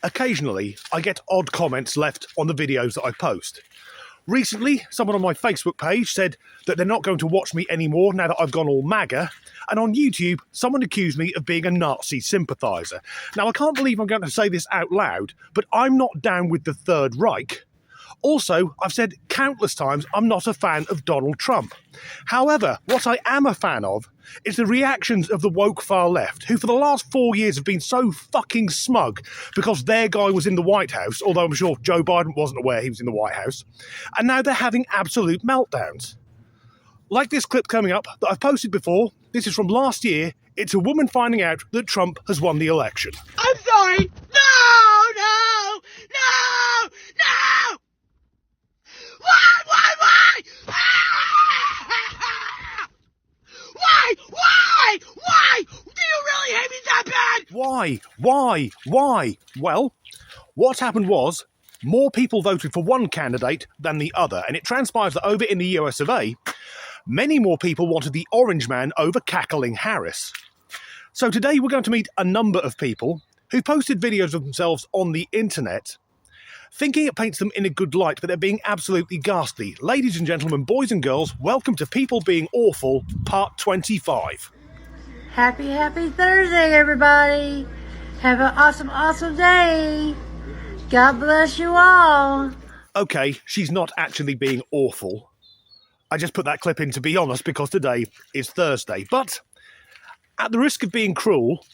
Occasionally, I get odd comments left on the videos that I post. Recently, someone on my Facebook page said that they're not going to watch me anymore now that I've gone all MAGA, and on YouTube, someone accused me of being a Nazi sympathiser. Now, I can't believe I'm going to say this out loud, but I'm not down with the Third Reich. Also, I've said countless times I'm not a fan of Donald Trump. However, what I am a fan of is the reactions of the woke far left, who for the last 4 years have been so fucking smug because their guy was in the White House, although I'm sure Joe Biden wasn't aware he was in the White House, and now they're having absolute meltdowns. Like this clip coming up that I've posted before, this is from last year. It's a woman finding out that Trump has won the election. I'm sorry! No! No! No! No! Why? Why? Do you really hate me that bad? Why? Well, what happened was more people voted for one candidate than the other, and it transpires that over in the US of A, many more people wanted the orange man over cackling Harris. So today we're going to meet a number of people who posted videos of themselves on the internet thinking it paints them in a good light, but they're being absolutely ghastly. Ladies and gentlemen, boys and girls, welcome to People Being Awful, Part 25. Happy Thursday, everybody. Have an awesome day. God bless you all. Okay, she's not actually being awful. I just put that clip in to be honest because today is Thursday. But at the risk of being cruel,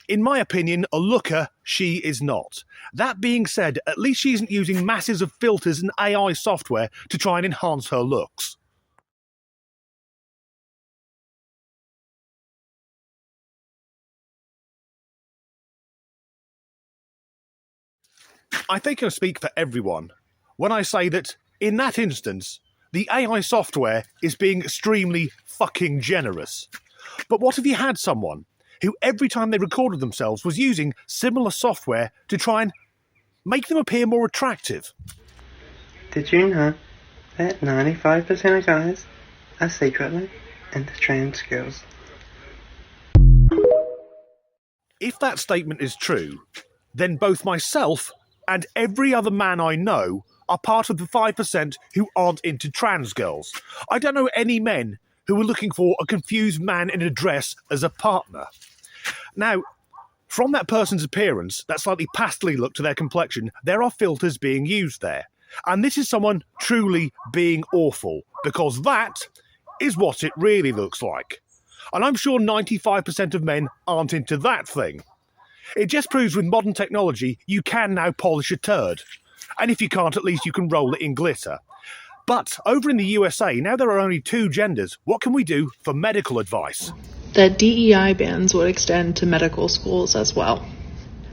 in my opinion, a looker she is not. That being said, at least she isn't using masses of filters and AI software to try and enhance her looks. I think I speak for everyone when I say that, in that instance, the AI software is being extremely fucking generous. But what if you had someone who every time they recorded themselves was using similar software to try and make them appear more attractive? Did you know that 95% of guys are secretly into trans girls? If that statement is true, then both myself and every other man I know are part of the 5% who aren't into trans girls. I don't know any men who are looking for a confused man in a dress as a partner. Now, from that person's appearance, that slightly pastely look to their complexion, there are filters being used there. And this is someone truly being awful, because that is what it really looks like. And I'm sure 95% of men aren't into that thing. It just proves with modern technology, you can now polish a turd. And if you can't, at least you can roll it in glitter. But over in the USA, now there are only 2 genders. What can we do for medical advice? That DEI bans would extend to medical schools as well.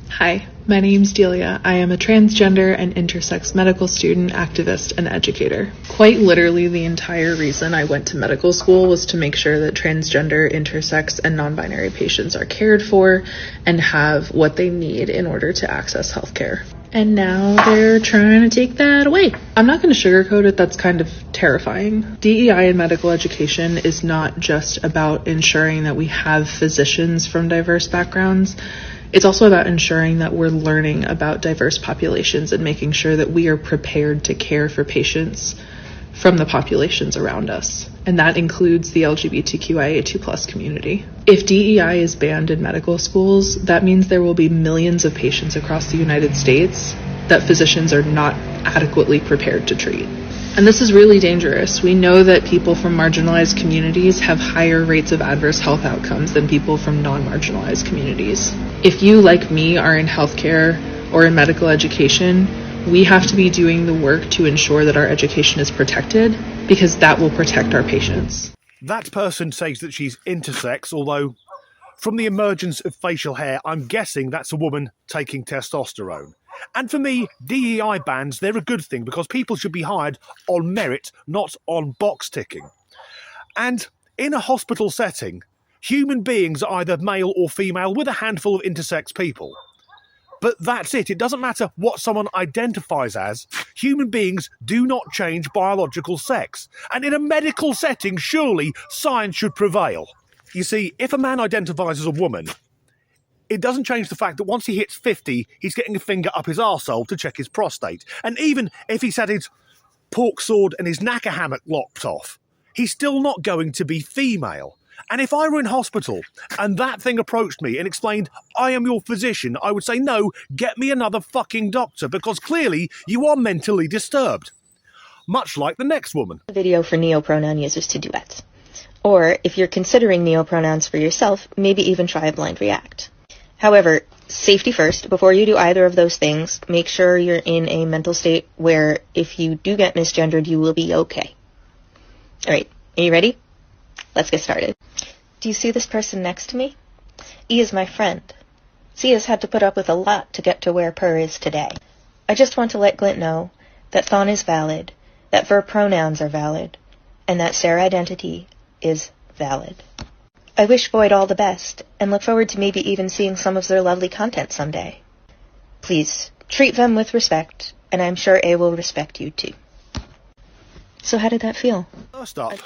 Hi, my name's Delia. I am a transgender and intersex medical student, activist, and educator. Quite literally, the entire reason I went to medical school was to make sure that transgender, intersex, and non-binary patients are cared for and have what they need in order to access healthcare. And now they're trying to take that away. I'm not going to sugarcoat it, that's kind of terrifying. DEI in medical education is not just about ensuring that we have physicians from diverse backgrounds. It's also about ensuring that we're learning about diverse populations and making sure that we are prepared to care for patients from the populations around us. And that includes the LGBTQIA2+ community. If DEI is banned in medical schools, that means there will be millions of patients across the United States that physicians are not adequately prepared to treat. And this is really dangerous. We know that people from marginalized communities have higher rates of adverse health outcomes than people from non-marginalized communities. If you, like me, are in healthcare or in medical education, we have to be doing the work to ensure that our education is protected, because that will protect our patients. That person says that she's intersex, although from the emergence of facial hair, I'm guessing that's a woman taking testosterone. And for me, DEI bans, they're a good thing because people should be hired on merit, not on box ticking. And in a hospital setting, human beings are either male or female with a handful of intersex people. But that's it. It doesn't matter what someone identifies as. Human beings do not change biological sex. And in a medical setting, surely science should prevail. You see, if a man identifies as a woman, it doesn't change the fact that once he hits 50, he's getting a finger up his arsehole to check his prostate. And even if he's had his pork sword and his knacker hammock lopped off, he's still not going to be female. And if I were in hospital and that thing approached me and explained, I am your physician, I would say, no, get me another fucking doctor, because clearly you are mentally disturbed. Much like the next woman. Video for neopronoun users to duet. Or, if you're considering neopronouns for yourself, maybe even try a blind react. However, safety first. Before you do either of those things, make sure you're in a mental state where if you do get misgendered, you will be okay. Alright, are you ready? Let's get started. Do you see this person next to me? E is my friend. C has had to put up with a lot to get to where Per is today. I just want to let Glint know that thon is valid, that verb pronouns are valid, and that Sarah identity is valid. I wish Void all the best, and look forward to maybe even seeing some of their lovely content someday. Please, treat them with respect, and I'm sure A will respect you too. So how did that feel? First up,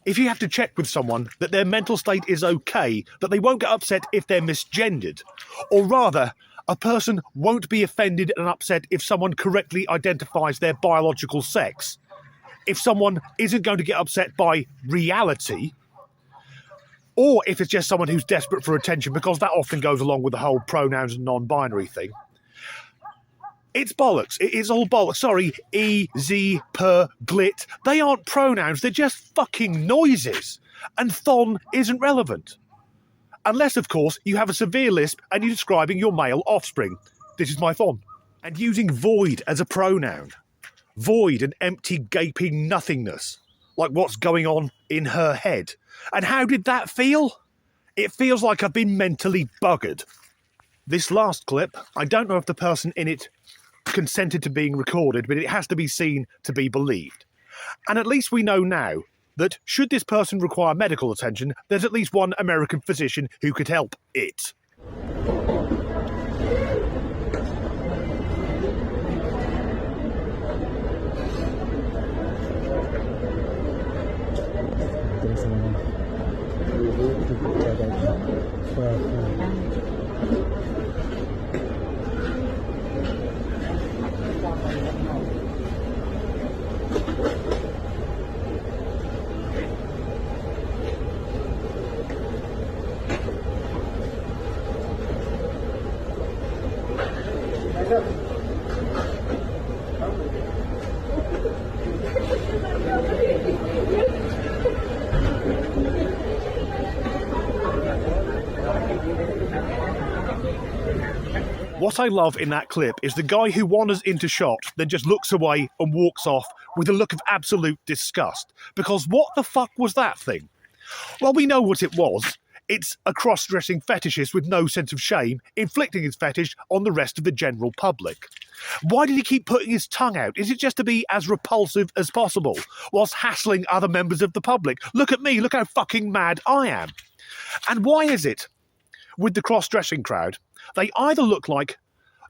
if you have to check with someone that their mental state is okay, that they won't get upset if they're misgendered, or rather, a person won't be offended and upset if someone correctly identifies their biological sex, if someone isn't going to get upset by reality, or if it's just someone who's desperate for attention, because that often goes along with the whole pronouns and non-binary thing. It's bollocks. It is all bollocks. Sorry, E, Z, Per, Glit. They aren't pronouns. They're just fucking noises. And thon isn't relevant. Unless, of course, you have a severe lisp and you're describing your male offspring. This is my thon. And using void as a pronoun. Void and empty, gaping nothingness. Like what's going on in her head. And how did that feel? It feels like I've been mentally buggered. This last clip, I don't know if the person in it consented to being recorded, but it has to be seen to be believed. And at least we know now that should this person require medical attention, there's at least one American physician who could help it. What I love in that clip is the guy who wanders into shot, then just looks away and walks off with a look of absolute disgust. Because what the fuck was that thing? Well, we know what it was. It's a cross-dressing fetishist with no sense of shame, inflicting his fetish on the rest of the general public. Why did he keep putting his tongue out? Is it just to be as repulsive as possible, whilst hassling other members of the public? Look at me, look how fucking mad I am. And why is it, with the cross-dressing crowd, they either look like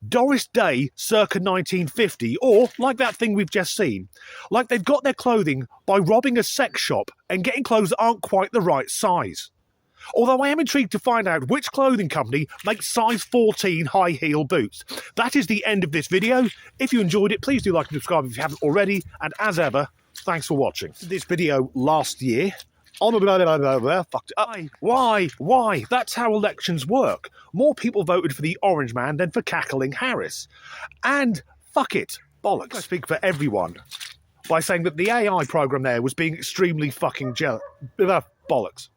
Doris Day circa 1950, or, like that thing we've just seen, like they've got their clothing by robbing a sex shop and getting clothes that aren't quite the right size. Although I am intrigued to find out which clothing company makes size 14 high heel boots. That is the end of this video. If you enjoyed it, please do like and subscribe if you haven't already. And as ever, thanks for watching. This video last year. Fucked up. Why? That's how elections work. More people voted for the orange man than for cackling Harris. And fuck it. Bollocks. I speak for everyone by saying that the AI program there was being extremely fucking bollocks.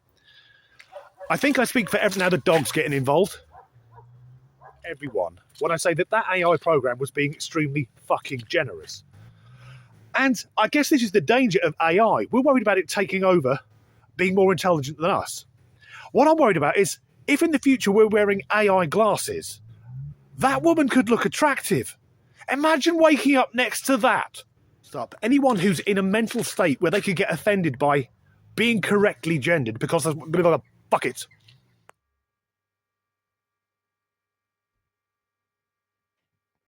I think I speak for now the dog's getting involved. Everyone. When I say that AI program was being extremely fucking generous. And I guess this is the danger of AI. We're worried about it taking over, being more intelligent than us. What I'm worried about is, if in the future we're wearing AI glasses, that woman could look attractive. Imagine waking up next to that. Stop. Anyone who's in a mental state where they could get offended by being correctly gendered because of fuck it.